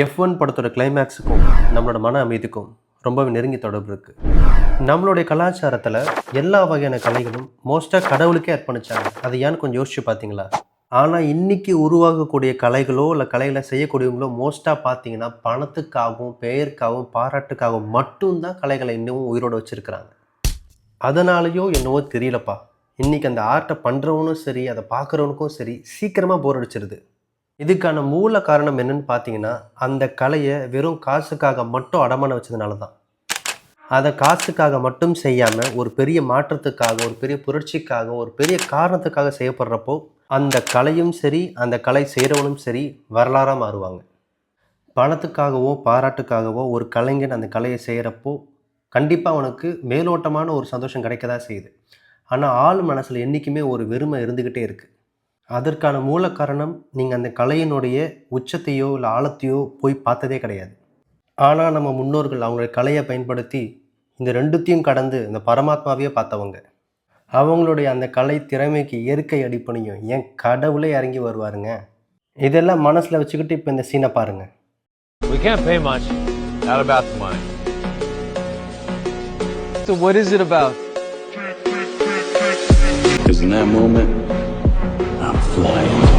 F1 படத்தோட கிளைமேக்ஸுக்கும் நம்மளோட மன அமைதிக்கும் ரொம்பவே நெருங்கி தொடர்பு இருக்குது. நம்மளுடைய கலாச்சாரத்தில் எல்லா வகையான கலைகளும் மோஸ்ட்டாக கடவுளுக்கே அர்ப்பணித்தாங்க. அது ஏன்னு கொஞ்சம் யோசிச்சு பார்த்தீங்களா? ஆனால் இன்றைக்கி உருவாகக்கூடிய கலைகளோ இல்லை கலைகளை செய்யக்கூடியவங்களோ மோஸ்ட்டாக பார்த்தீங்கன்னா பணத்துக்காகவும் பெயருக்காகவும் பாராட்டுக்காகவும் மட்டும்தான் கலைகளை இன்னமும் உயிரோடு வச்சுருக்கிறாங்க. அதனாலேயோ என்னவோ தெரியலப்பா, இன்றைக்கி அந்த ஆர்ட்டை பண்ணுறவனும் சரி அதை பார்க்குறவனுக்கும் சரி சீக்கிரமாக போர் அடிச்சிருது. இதுக்கான மூல காரணம் என்னன்னு பார்த்தீங்கன்னா, அந்த கலையை வெறும் காசுக்காக மட்டும் அடமான வச்சதுனால தான். அதை காசுக்காக மட்டும் செய்யாமல் ஒரு பெரிய மாற்றத்துக்காக, ஒரு பெரிய புரட்சிக்காக, ஒரு பெரிய காரணத்துக்காக செய்யப்படுறப்போ அந்த கலையும் சரி அந்த கலை செய்கிறவனும் சரி வரலாறாக மாறுவாங்க. பணத்துக்காகவோ பாராட்டுக்காகவோ ஒரு கலைஞன் அந்த கலையை செய்கிறப்போ கண்டிப்பாக அவனுக்கு மேலோட்டமான ஒரு சந்தோஷம் கிடைக்க தான் செய்யுது. ஆனால் ஆள் மனசில் என்றைக்குமே ஒரு வெறுமை இருந்துக்கிட்டே இருக்குது. அதற்கான மூல காரணம் நீங்கள் அந்த கலையினுடைய உச்சத்தையோ இல்லை ஆழத்தையோ போய் பார்த்ததே கிடையாது. ஆனால் நம்ம முன்னோர்கள் அவங்களுடைய கலையை பயன்படுத்தி இந்த ரெண்டுத்தையும் கடந்து இந்த பரமாத்மாவையே பார்த்தவங்க. அவங்களுடைய அந்த கலை திறமைக்கு இயற்கை அடிப்படையும் ஏன் கடவுளே இறங்கி வருவாருங்க. இதெல்லாம் மனசில் வச்சுக்கிட்டு இப்போ இந்த சீனை பாருங்கள். We can't pay much. Not about the money. So what is it about? Because in that moment, I'm flying.